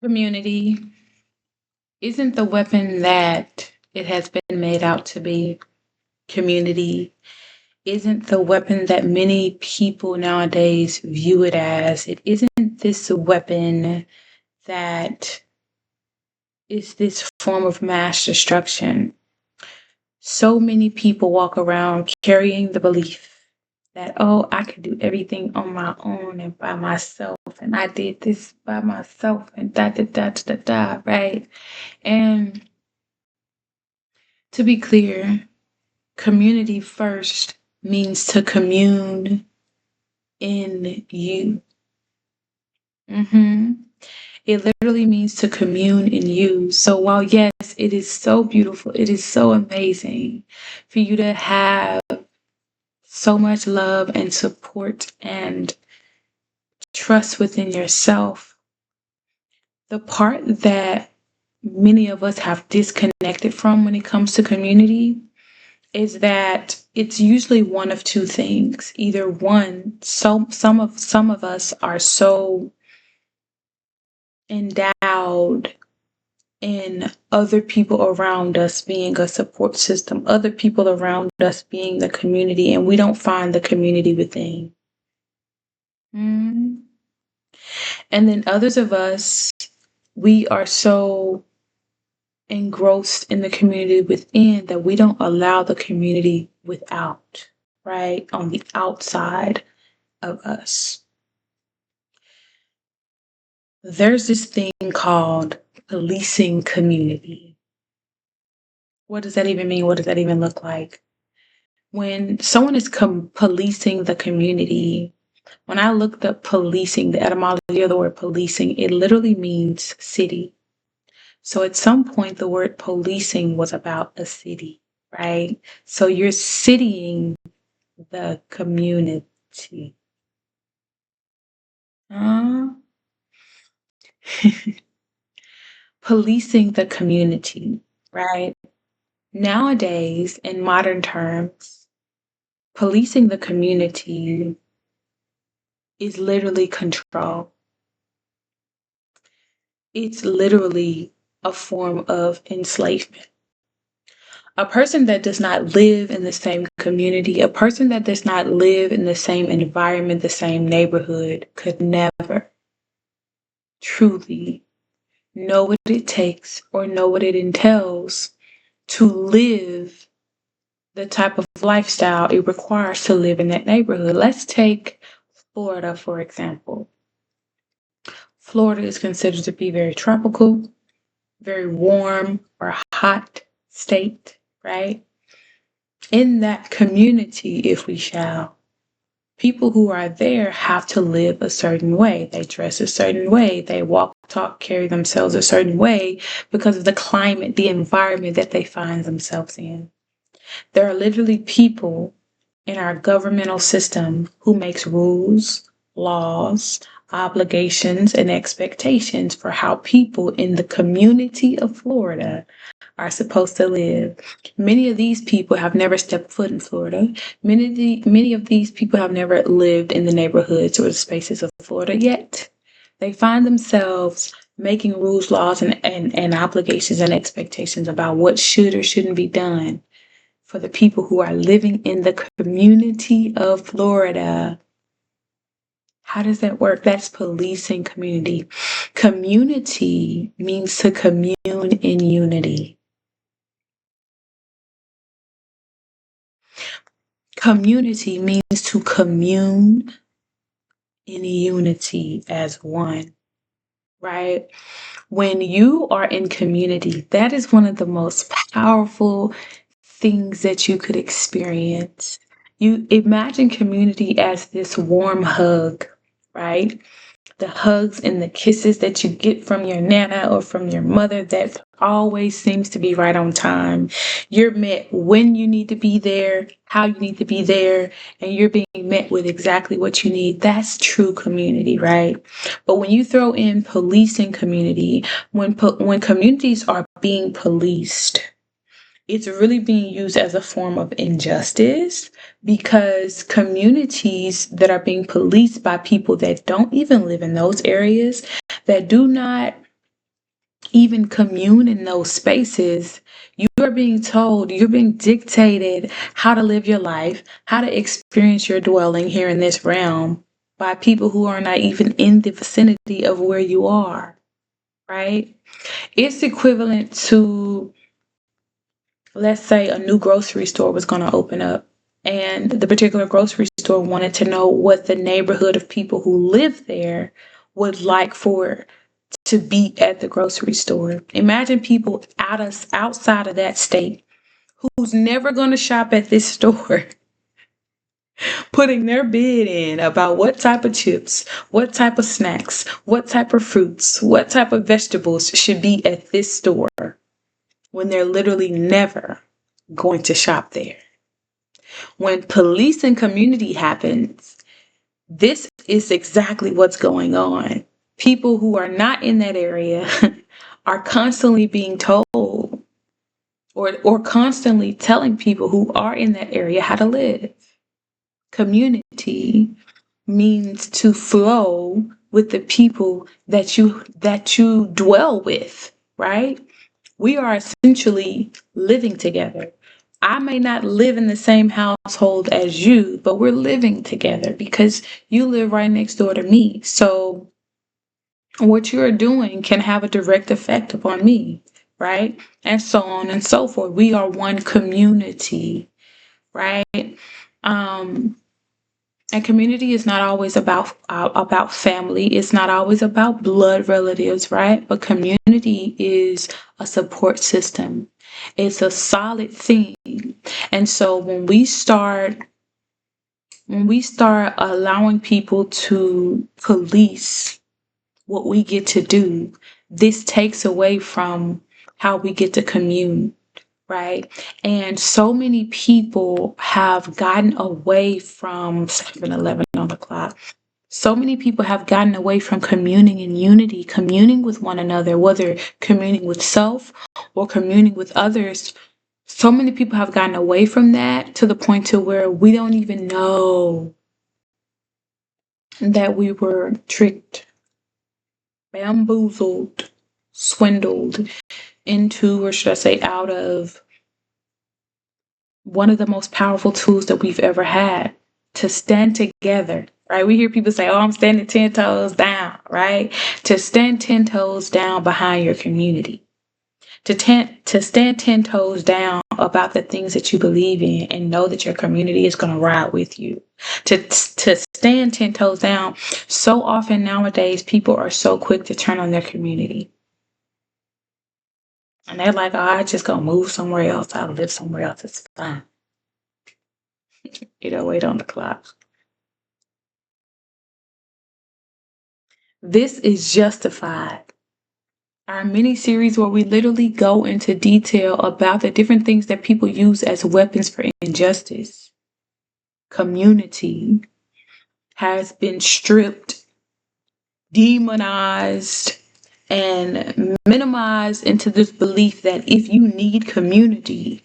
Community isn't the weapon that it has been made out to be. Community isn't the weapon that many people nowadays view it as. It isn't this weapon that is this form of mass destruction. So many people walk around carrying the belief that, oh, I can do everything on my own and by myself, and I did this by myself, and da da da da da, right? And to be clear, community first means to commune in you. It literally means to commune in you. So while, yes, it is so beautiful, it is so amazing for you to have so much love and support and trust within yourself, the part that many of us have disconnected from when it comes to community is that it's usually one of two things. Either one, some of us are so endowed in other people around us being a support system, other people around us being the community, and we don't find the community within. Mm. And then others of us, we are so engrossed in the community within that we don't allow the community without, right? On the outside of us. There's this thing called policing community. What does that even mean? What does that even look like? When someone is policing the community, when I looked up policing, the etymology of the word policing, it literally means city. So at some point, the word policing was about a city, right? So you're citying the community. Policing the community, right? Nowadays, in modern terms, policing the community is literally control. It's literally a form of enslavement. A person that does not live in the same community, a person that does not live in the same environment, the same neighborhood, could never truly know what it takes or know what it entails to live the type of lifestyle it requires to live in that neighborhood. Let's take Florida, for example. Florida is considered to be very tropical, very warm or hot state, right? In that community, if we shall, people who are there have to live a certain way. They dress a certain way. They walk, talk, carry themselves a certain way because of the climate, the environment that they find themselves in. There are literally people in our governmental system who makes rules, laws, obligations, and expectations for how people in the community of Florida are supposed to live. Many of these people have never stepped foot in Florida. Many of these people have never lived in the neighborhoods or the spaces of Florida yet. They find themselves making rules, laws, and obligations and expectations about what should or shouldn't be done for the people who are living in the community of Florida. How does that work? That's policing community. Community means to commune in unity. Community means to commune in unity as one, right? When you are in community, that is one of the most powerful things that you could experience. You imagine community as this warm hug, right? The hugs and the kisses that you get from your nana or from your mother that always seems to be right on time. You're met when you need to be there, how you need to be there, and you're being met with exactly what you need. That's true community, right? But when you throw in policing community, when communities are being policed, it's really being used as a form of injustice because communities that are being policed by people that don't even live in those areas, that do not even commune in those spaces, you're being told, you're being dictated how to live your life, how to experience your dwelling here in this realm by people who are not even in the vicinity of where you are, right? It's equivalent to, let's say, a new grocery store was going to open up, and the particular grocery store wanted to know what the neighborhood of people who live there would like for to be at the grocery store. Imagine people outside of that state who's never going to shop at this store putting their bid in about what type of chips, what type of snacks, what type of fruits, what type of vegetables should be at this store when they're literally never going to shop there. When police and community happens, this is exactly what's going on. People who are not in that area are constantly being told or constantly telling people who are in that area how to live. Community means to flow with the people that you dwell with, right? We are essentially living together. I may not live in the same household as you, but we're living together because you live right next door to me. So what you're doing can have a direct effect upon me, right? And so on and so forth. We are one community, right? And community is not always about family. It's not always about blood relatives, right? But community is a support system. It's a solid thing. And so when we start allowing people to police what we get to do, this takes away from how we get to commune, right? And so many people have gotten away from 7-Eleven on the clock. So many people have gotten away from communing in unity, communing with one another, whether communing with self or communing with others. So many people have gotten away from that to the point to where we don't even know that we were tricked, bamboozled, swindled into, or should I say, out of one of the most powerful tools that we've ever had, to stand together, right? We hear people say, oh, I'm standing 10 toes down, right? To stand 10 toes down behind your community, to stand 10 toes down about the things that you believe in and know that your community is going to ride with you, to stand 10 toes down. So often nowadays, people are so quick to turn on their community. And they're like, oh, I just gonna move somewhere else. I'll live somewhere else. It's fine. Wait on the clock. This is Justified, our mini series where we literally go into detail about the different things that people use as weapons for injustice. Community has been stripped, demonized, and minimized into this belief that if you need community,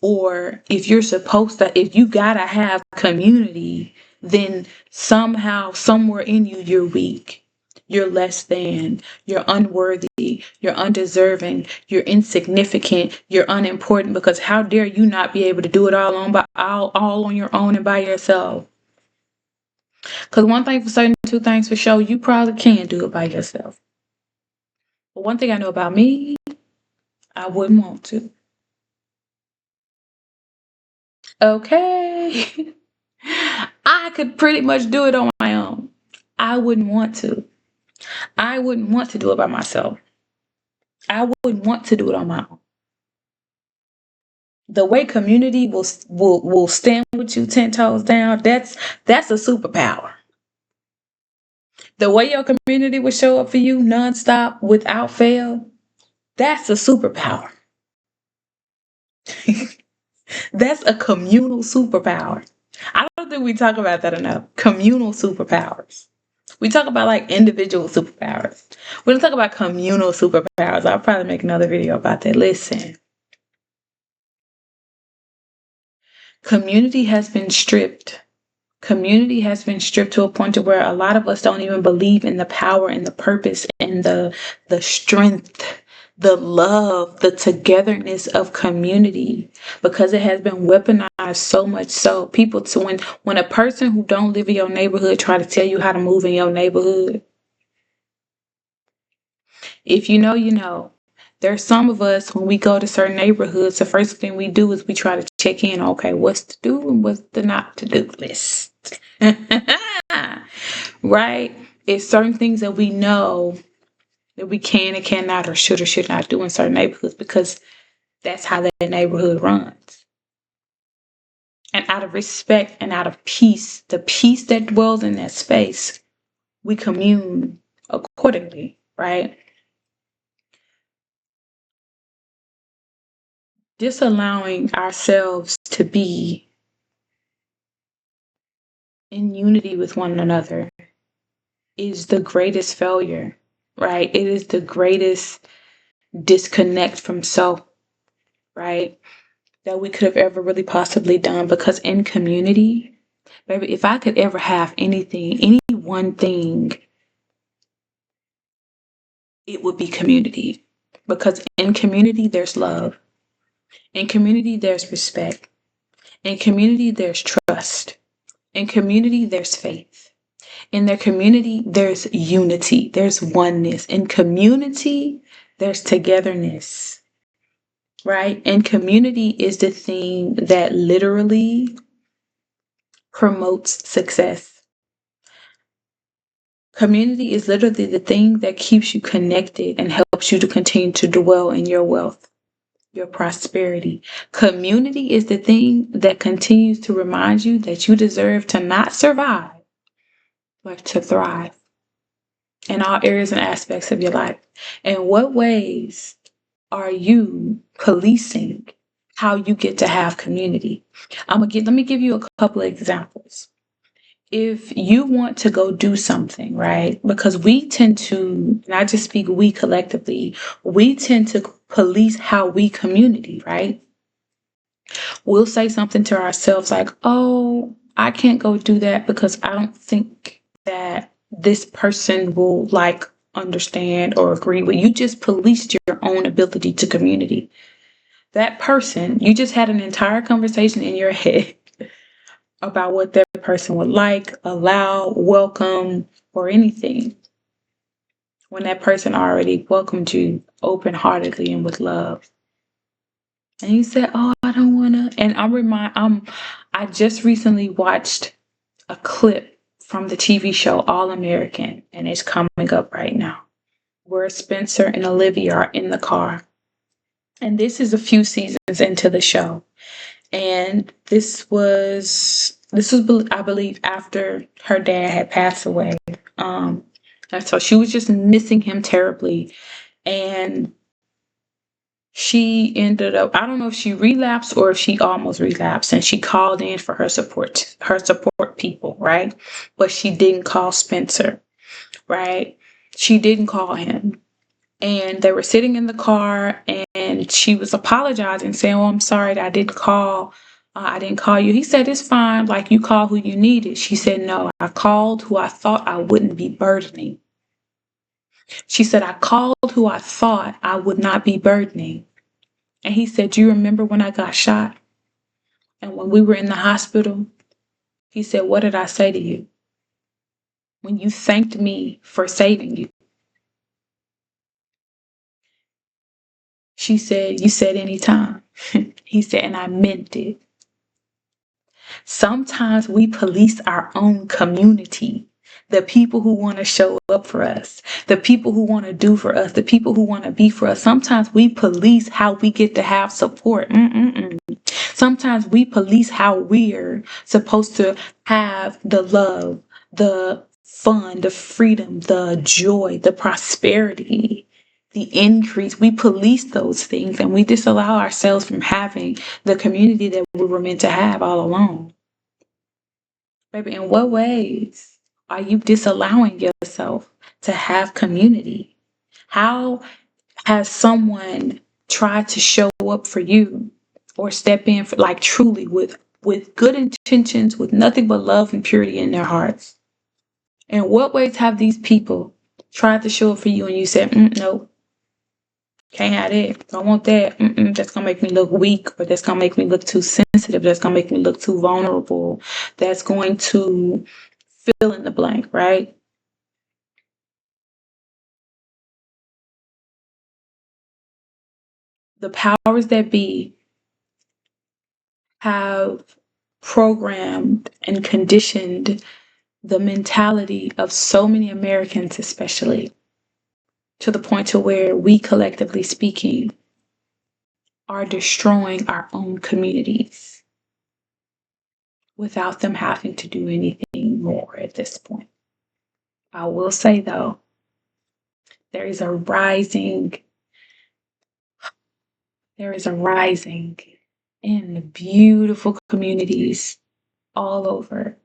or if you gotta have community, then somehow, somewhere in you, you're weak. You're less than, you're unworthy, you're undeserving, you're insignificant, you're unimportant, because how dare you not be able to do it all on your own and by yourself? Because one thing for certain, two things for sure, you probably can do it by yourself. But one thing I know about me, I wouldn't want to. Okay. I could pretty much do it on my own. I wouldn't want to. I wouldn't want to do it by myself. I wouldn't want to do it on my own. The way community will stand with you 10 toes down, that's a superpower. The way your community will show up for you nonstop without fail, that's a superpower. That's a communal superpower. I don't think we talk about that enough. Communal superpowers. We talk about like individual superpowers. We don't talk about communal superpowers. I'll probably make another video about that. Listen. Community has been stripped. Community has been stripped to a point to where a lot of us don't even believe in the power and the purpose and the strength the love, the togetherness of community, because it has been weaponized so much so people to when a person who don't live in your neighborhood try to tell you how to move in your neighborhood, if you know, you know. There's some of us, when we go to certain neighborhoods, the first thing we do is we try to check in. Okay, what's to do and what's the not to do list. Right? It's certain things that we know that we can and cannot or should not do in certain neighborhoods because that's how that neighborhood runs. And out of respect and out of peace, the peace that dwells in that space, we commune accordingly, right? Disallowing ourselves to be in unity with one another is the greatest failure, right? It is the greatest disconnect from self, right? That we could have ever really possibly done. Because in community, baby, if I could ever have anything, any one thing, it would be community. Because in community, there's love. In community, there's respect. In community, there's trust. In community, there's faith. In their community, there's unity. There's oneness. In community, there's togetherness, right? And community is the thing that literally promotes success. Community is literally the thing that keeps you connected and helps you to continue to dwell in your wealth, your prosperity. Community is the thing that continues to remind you that you deserve to not survive, but to thrive in all areas and aspects of your life. In what ways are you policing how you get to have community? Let me give you a couple of examples. If you want to go do something, right? Because we tend to, and I just speak we collectively, we tend to police how we community, right? We'll say something to ourselves like, oh, I can't go do that because I don't think that this person will understand or agree with. You just policed your own ability to community. That person, you just had an entire conversation in your head about what that person would like, allow, welcome, or anything, when that person already welcomed you open-heartedly and with love. And you said, oh, I don't want to. And I just recently watched a clip from the TV show All American, and it's coming up right now, where Spencer and Olivia are in the car. And this is a few seasons into the show. And this was, I believe, after her dad had passed away. And so she was just missing him terribly. And she ended up, I don't know if she relapsed or if she almost relapsed, and she called in for her support people, right? But she didn't call Spencer, right? She didn't call him. And they were sitting in the car, and she was apologizing, saying, oh, I'm sorry that I didn't call. I didn't call you. He said, it's fine. Like, you call who you needed. She said, no, I called who I thought I wouldn't be burdening. She said, I called who I thought I would not be burdening. And he said, do you remember when I got shot? And when we were in the hospital? He said, what did I say to you? When you thanked me for saving you. She said, you said anytime. He said, and I meant it. Sometimes we police our own community, the people who want to show up for us, the people who want to do for us, the people who want to be for us. Sometimes we police how we get to have support. Sometimes we police how we're supposed to have the love, the fun, the freedom, the joy, the prosperity, the increase. We police those things, and we disallow ourselves from having the community that we were meant to have all along. Baby, in what ways are you disallowing yourself to have community? How has someone tried to show up for you or step in for, truly with good intentions, with nothing but love and purity in their hearts? In what ways have these people tried to show up for you and you said, no, Can't have that. Don't want that. That's going to make me look weak, or that's going to make me look too sensitive. That's going to make me look too vulnerable. That's going to fill in the blank, right? The powers that be have programmed and conditioned the mentality of so many Americans, especially to the point to where we, collectively speaking, are destroying our own communities without them having to do anything more at this point. I will say, though, there is a rising in beautiful communities all over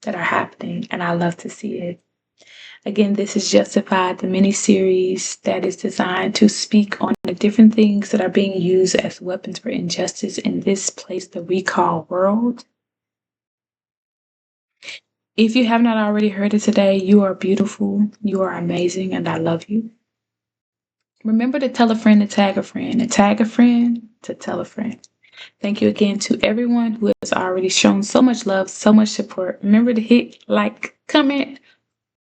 that are happening, and I love to see it. Again, this is Justified, the mini-series that is designed to speak on the different things that are being used as weapons for injustice in this place that we call world. If you have not already heard it today, you are beautiful, you are amazing, and I love you. Remember to tell a friend to tag a friend, and tag a friend to tell a friend. Thank you again to everyone who has already shown so much love, so much support. Remember to hit like, comment,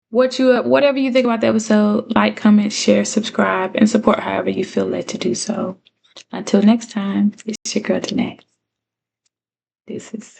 whatever you think about the episode, like, comment, share, subscribe, and support however you feel led to do so. Until next time, it's your girl Danae. Deuces.